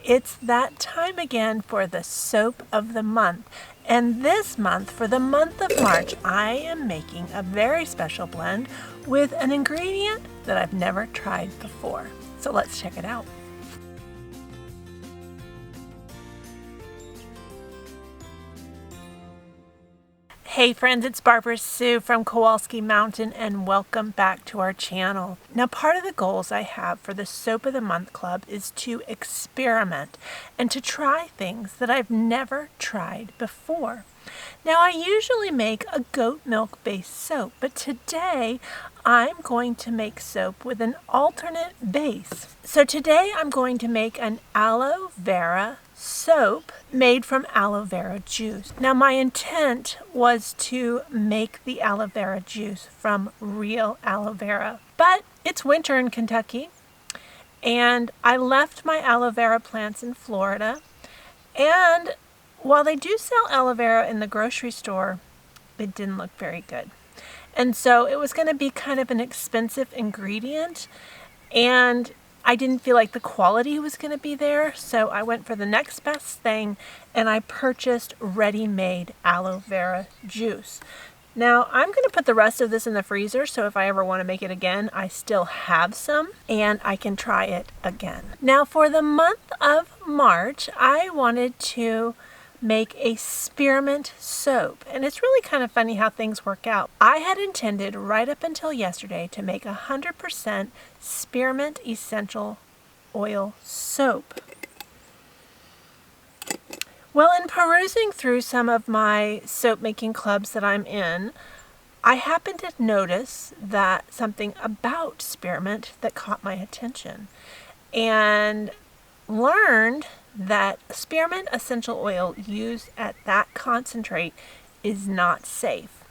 It's that time again for the soap of the month. And this month, for the month of March, I am making a very special blend with an ingredient that I've never tried before. So let's check it out. Hey friends, it's Barbara Sue from Kowalski Mountain and welcome back to our channel. Now, part of the goals I have for the Soap of the Month Club is to experiment and to try things that I've never tried before. Now, I usually make a goat milk based soap, but today I'm going to make soap with an alternate base. So today I'm going to make an aloe vera soap made from aloe vera juice. Now, my intent was to make the aloe vera juice from real aloe vera, but it's winter in Kentucky and I left my aloe vera plants in Florida, and while they do sell aloe vera in the grocery store, it didn't look very good. And so it was going to be kind of an expensive ingredient, and I didn't feel like the quality was going to be there. So I went for the next best thing and I purchased ready-made aloe vera juice. Now I'm going to put the rest of this in the freezer, so if I ever want to make it again, I still have some and I can try it again. Now, for the month of March, I wanted to make a spearmint soap, and it's really kind of funny how things work out. I had intended right up until yesterday to make 100% spearmint essential oil soap. Well, in perusing through some of my soap making clubs that I'm in, I happened to notice that something about spearmint that caught my attention, and learned that spearmint essential oil used at that concentrate is not safe.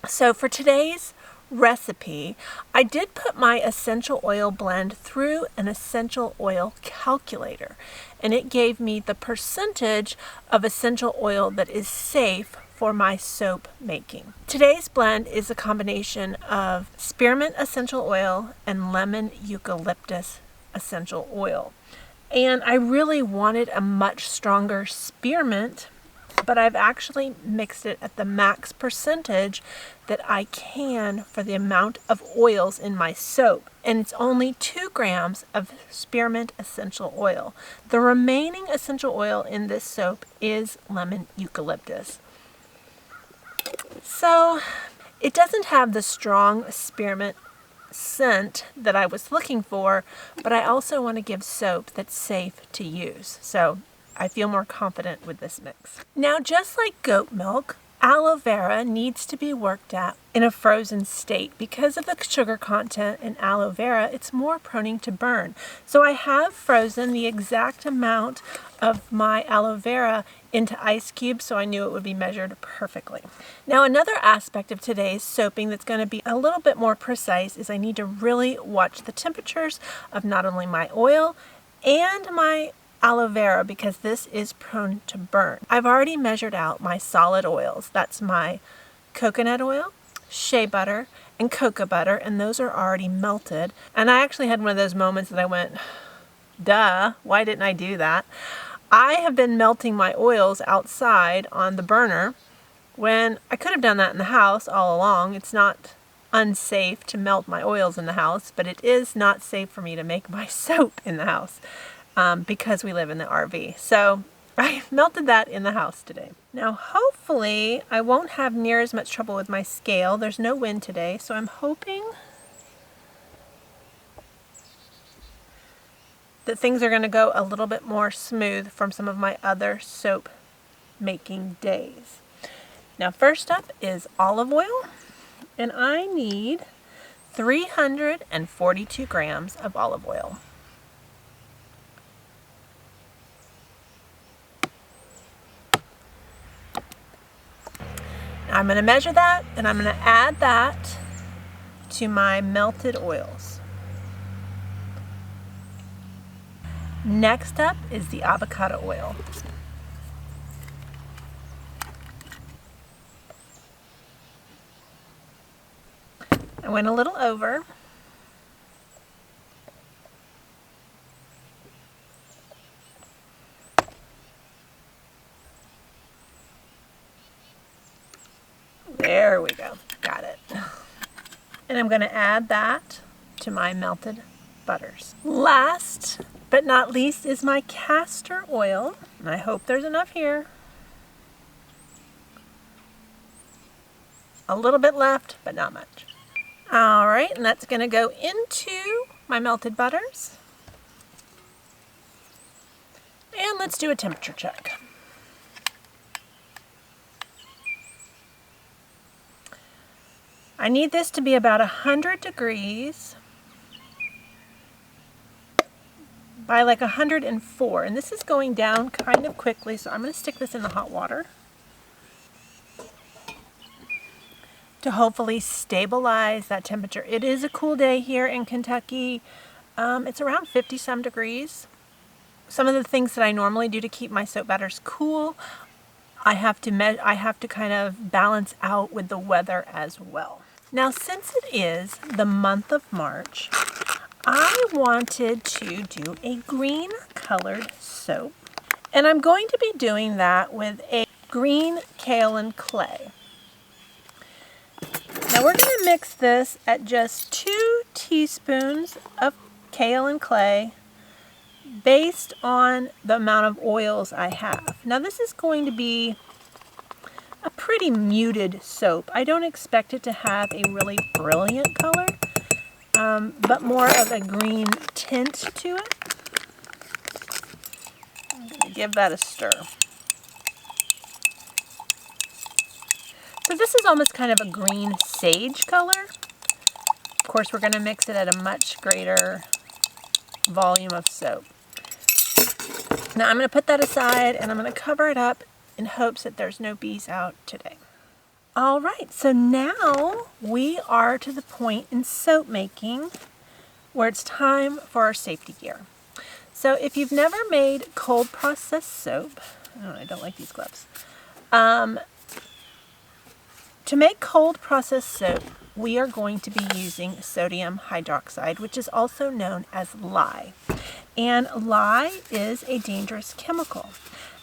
So for today's recipe, I did put my essential oil blend through an essential oil calculator, and it gave me the percentage of essential oil that is safe for my soap making. Today's blend is a combination of spearmint essential oil and lemon eucalyptus essential oil. And I really wanted a much stronger spearmint, but I've actually mixed it at the max percentage that I can for the amount of oils in my soap. And it's only 2 grams of spearmint essential oil. The remaining essential oil in this soap is lemon eucalyptus. So it doesn't have the strong spearmint scent that I was looking for, but I also want to give soap that's safe to use. So I feel more confident with this mix. Now, just like goat milk, aloe vera needs to be worked at in a frozen state. Because of the sugar content in aloe vera, it's more prone to burn. So I have frozen the exact amount of my aloe vera into ice cubes, so I knew it would be measured perfectly. Now, another aspect of today's soaping that's going to be a little bit more precise is I need to really watch the temperatures of not only my oil and my aloe vera, because this is prone to burn. I've already measured out my solid oils. That's my coconut oil, shea butter, and cocoa butter, and those are already melted. And I actually had one of those moments that I went, duh, why didn't I do that? I have been melting my oils outside on the burner when I could have done that in the house all along. It's not unsafe to melt my oils in the house, but it is not safe for me to make my soap in the house because we live in the RV. So I melted that in the house today. Now, hopefully I won't have near as much trouble with my scale. There's no wind today, so I'm hoping that things are going to go a little bit more smooth from some of my other soap making days. Now, first up is olive oil, and I need 342 grams of olive oil. Now, I'm going to measure that, and I'm going to add that to my melted oils. Next up is the avocado oil. I went a little over. There we go. Got it. And I'm going to add that to my melted butters. Last but not least is my castor oil. And I hope there's enough here. A little bit left, but not much. All right, and that's going to go into my melted butters. And let's do a temperature check. I need this to be about 100 degrees by like 104. And this is going down kind of quickly, so I'm going to stick this in the hot water to hopefully stabilize that temperature. It is a cool day here in Kentucky. It's around 50 some degrees. Some of the things that I normally do to keep my soap batters cool, I have to kind of balance out with the weather as well. Now, since it is the month of March, I wanted to do a green colored soap, and I'm going to be doing that with a green kaolin clay. Now we're going to mix this at just 2 teaspoons of kaolin clay based on the amount of oils I have. Now this is going to be a pretty muted soap. I don't expect it to have a really brilliant color, but more of a green tint to it. I'm going to give that a stir. So this is almost kind of a green sage color. Of course, we're going to mix it at a much greater volume of soap. Now I'm going to put that aside and I'm going to cover it up in hopes that there's no bees out today. All right, so now we are to the point in soap making where it's time for our safety gear. So if you've never made cold processed soap, oh, I don't like these gloves. To make cold processed soap, we are going to be using sodium hydroxide, which is also known as lye. And lye is a dangerous chemical.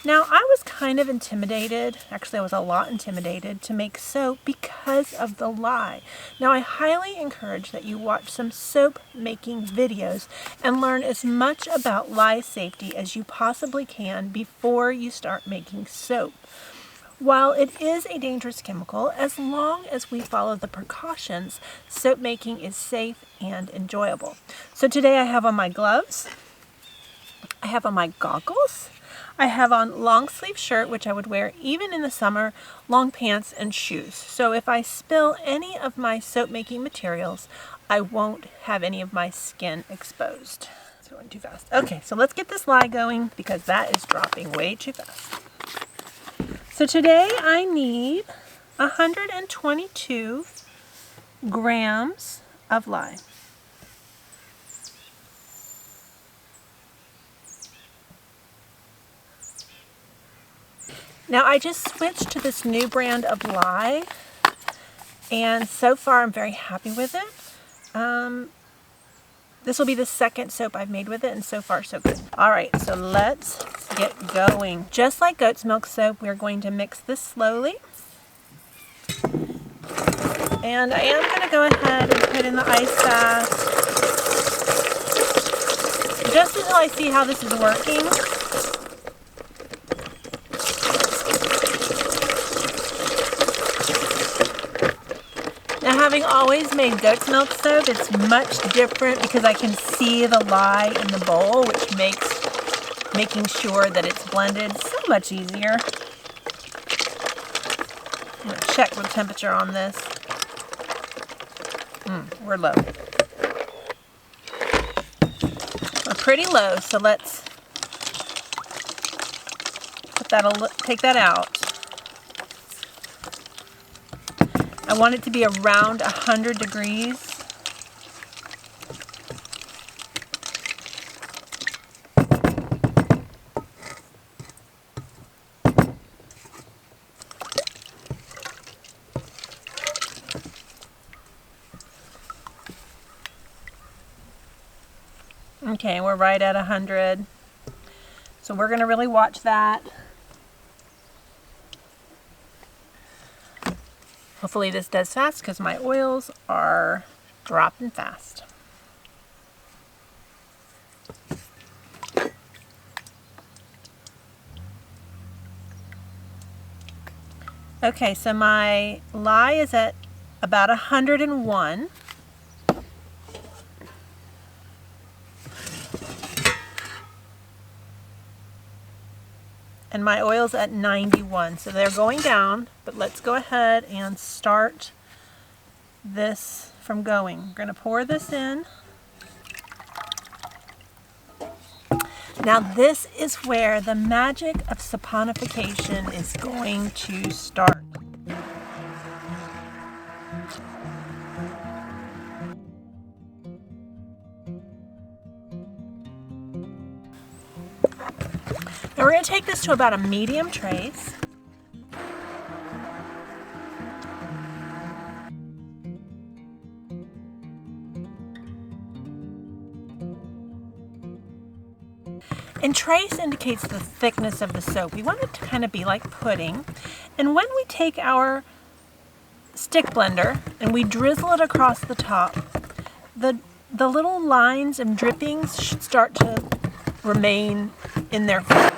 Now, I was kind of intimidated, actually I was a lot intimidated to make soap because of the lye. Now, I highly encourage that you watch some soap making videos and learn as much about lye safety as you possibly can before you start making soap. While it is a dangerous chemical, as long as we follow the precautions, soap making is safe and enjoyable. So today I have on my gloves, I have on my goggles, I have on long sleeve shirt, which I would wear even in the summer, long pants and shoes. So if I spill any of my soap making materials, I won't have any of my skin exposed. It's going too fast. Okay, so let's get this lye going because that is dropping way too fast. So today I need 122 grams of lye. Now I just switched to this new brand of lye and so far I'm very happy with it. This will be the second soap I've made with it and so far so good. Alright, so let's get going. Just like goat's milk soap, we're going to mix this slowly. And I am going to go ahead and put in the ice bath just until I see how this is working. Now, having always made goat's milk soap, it's much different because I can see the lye in the bowl, which makes making sure that it's blended so much easier. I'm going to check the temperature on this. We're low. We're pretty low, so let's put that, take that out. I want it to be around 100 degrees. Okay, we're right at 100. So we're going to really watch that. Hopefully this does fast because my oils are dropping fast. Okay, so my lye is at about 101. And my oil's at 91, so they're going down, but let's go ahead and start this from going. We're going to pour this in. Now this is where the magic of saponification is going to start. Now we're going to take this to about a medium trace. And trace indicates the thickness of the soap. We want it to kind of be like pudding. And when we take our stick blender and we drizzle it across the top, the little lines and drippings should start to remain in their form.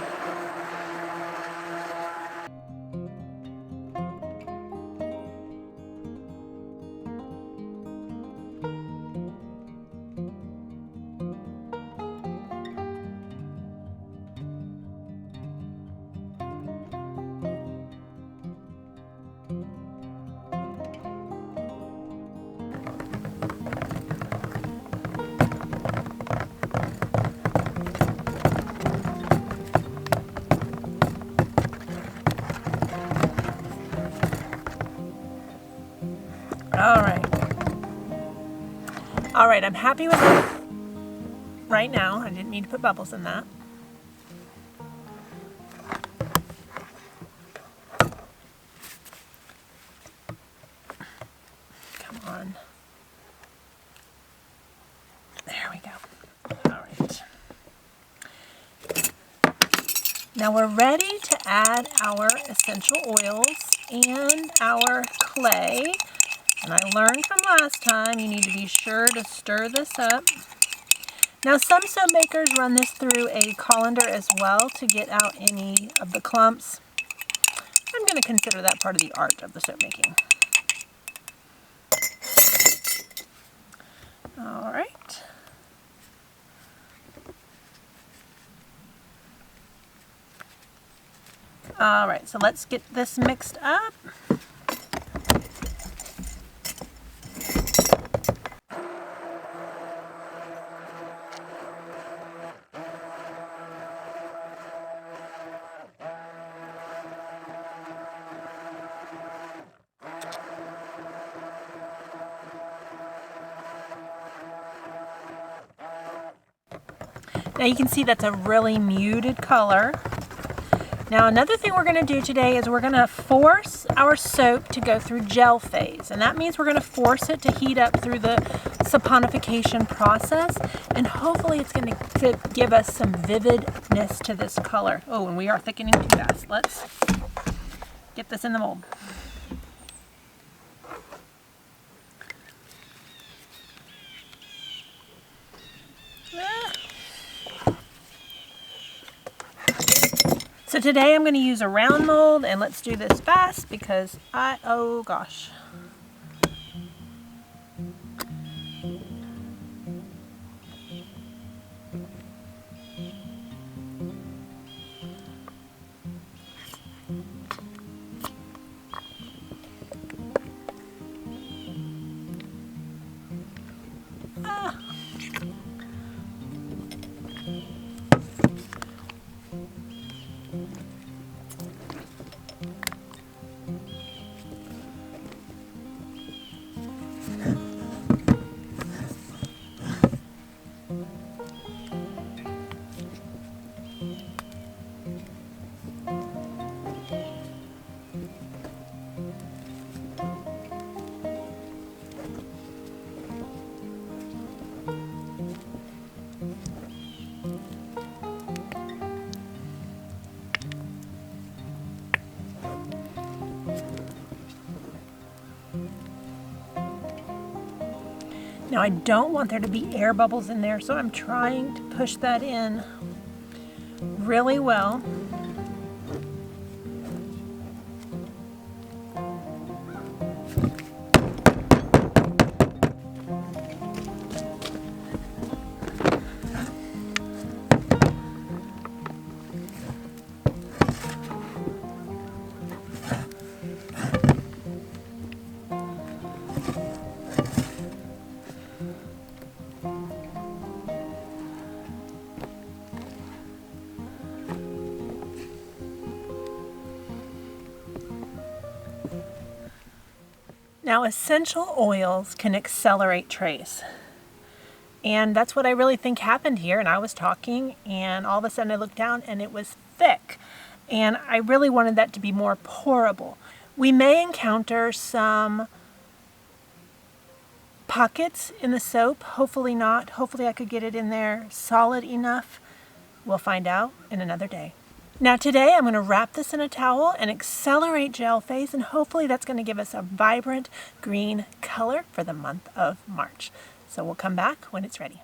All right, I'm happy with it right now. I didn't mean to put bubbles in that. Come on. There we go. All right. Now we're ready to add our essential oils and our clay. And I learned from last time, you need to be sure to stir this up. Now some soap makers run this through a colander as well to get out any of the clumps. I'm going to consider that part of the art of the soap making. All right. All right, so let's get this mixed up. Now you can see that's a really muted color. Now another thing we're going to do today is we're going to force our soap to go through gel phase. And that means we're going to force it to heat up through the saponification process. And hopefully it's going to give us some vividness to this color. Oh, and we are thickening too fast. Let's get this in the mold. So today I'm going to use a round mold, and let's do this fast because oh gosh. Now I don't want there to be air bubbles in there, so I'm trying to push that in really well. Now, essential oils can accelerate trace. And that's what I really think happened here. And I was talking, and all of a sudden I looked down and it was thick. And I really wanted that to be more pourable. We may encounter some pockets in the soap. Hopefully not. Hopefully I could get it in there solid enough. We'll find out in another day. Now today I'm going to wrap this in a towel and accelerate gel phase, and hopefully that's going to give us a vibrant green color for the month of March. So we'll come back when it's ready.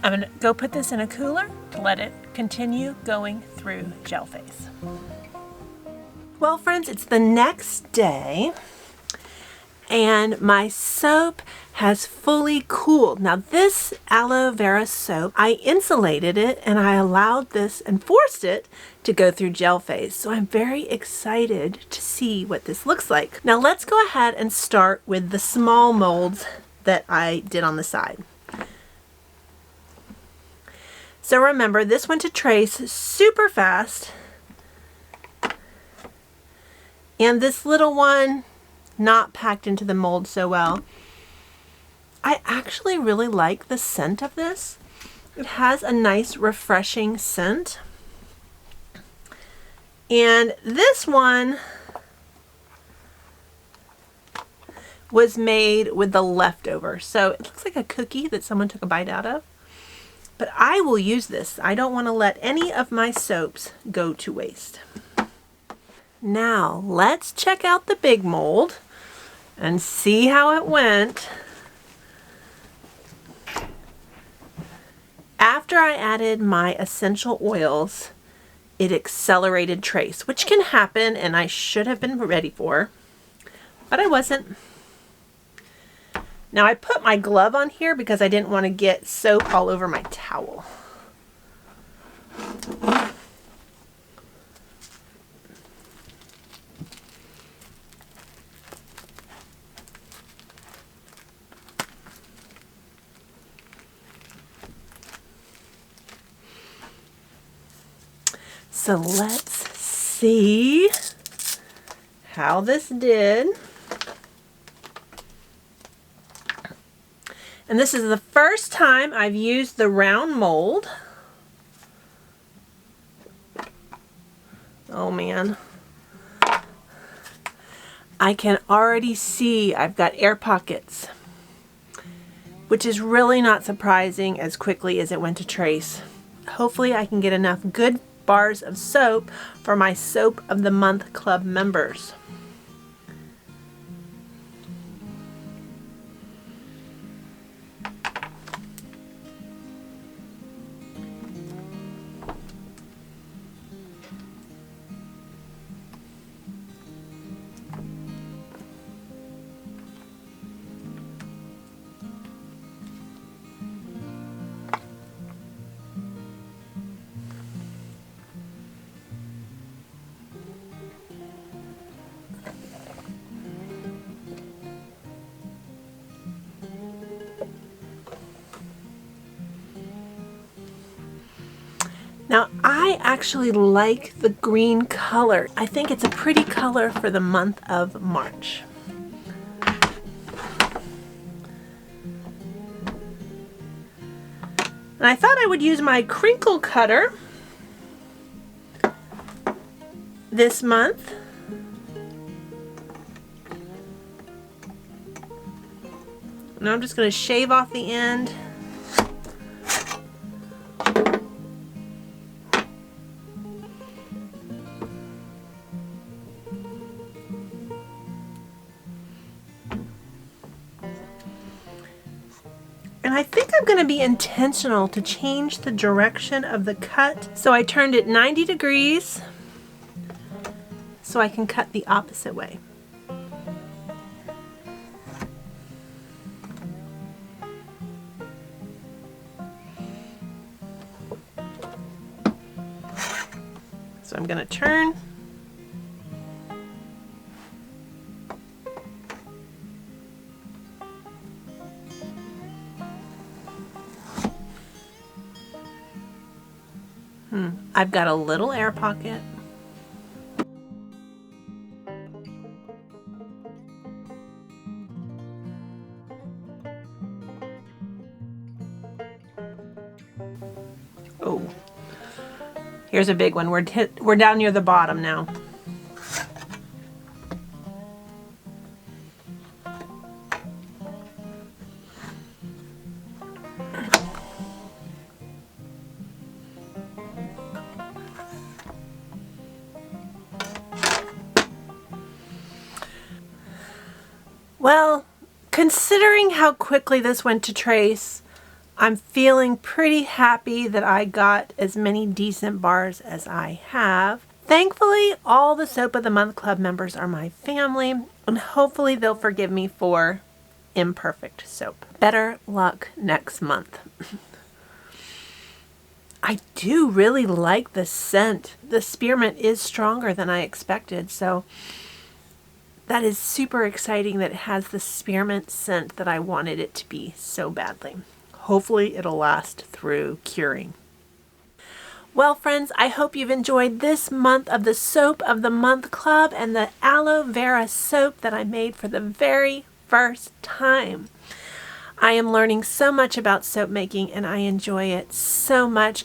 I'm going to go put this in a cooler to let it continue going through gel phase. Well, friends, it's the next day and my soap has fully cooled. Now this aloe vera soap, I insulated it and I allowed this and forced it to go through gel phase. So I'm very excited to see what this looks like. Now let's go ahead and start with the small molds that I did on the side. So remember, this went to trace super fast. And this little one, not packed into the mold so well. I actually really like the scent of this. It has a nice refreshing scent. And this one was made with the leftover. So it looks like a cookie that someone took a bite out of. But I will use this. I don't want to let any of my soaps go to waste. Now let's check out the big mold and see how it went. After I added my essential oils, it accelerated trace, which can happen and I should have been ready for, but I wasn't. Now I put my glove on here because I didn't want to get soap all over my towel. So let's see how this did. And this is the first time I've used the round mold. Oh man. I can already see I've got air pockets, which is really not surprising as quickly as it went to trace. Hopefully I can get enough good bars of soap for my Soap of the Month Club members. Now, I actually like the green color. I think it's a pretty color for the month of March. And I thought I would use my crinkle cutter this month. Now I'm just going to shave off the end. And I think I'm going to be intentional to change the direction of the cut. So I turned it 90 degrees so I can cut the opposite way. So I'm going to turn. I've got a little air pocket. Oh, here's a big one. We're down near the bottom now. Well, considering how quickly this went to trace, I'm feeling pretty happy that I got as many decent bars as I have. Thankfully, all the Soap of the Month Club members are my family, and hopefully they'll forgive me for imperfect soap. Better luck next month. I do really like the scent. The spearmint is stronger than I expected, so that is super exciting that it has the spearmint scent that I wanted it to be so badly. Hopefully it'll last through curing. Well, friends, I hope you've enjoyed this month of the Soap of the Month Club and the aloe vera soap that I made for the very first time. I am learning so much about soap making and I enjoy it so much.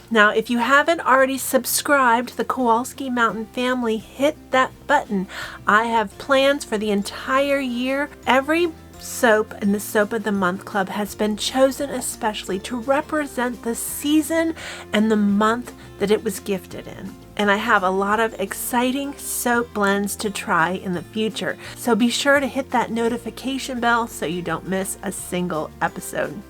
Now, if you haven't already subscribed to the Kowalski Mountain family, hit that button. I have plans for the entire year. Every soap in the Soap of the Month Club has been chosen especially to represent the season and the month that it was gifted in. And I have a lot of exciting soap blends to try in the future. So be sure to hit that notification bell so you don't miss a single episode.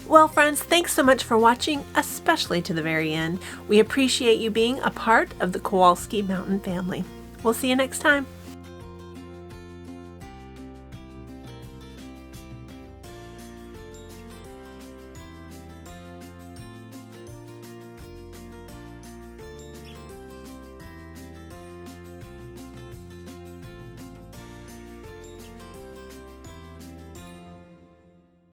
Well, friends, thanks so much for watching, especially to the very end. We appreciate you being a part of the Kowalski Mountain family. We'll see you next time.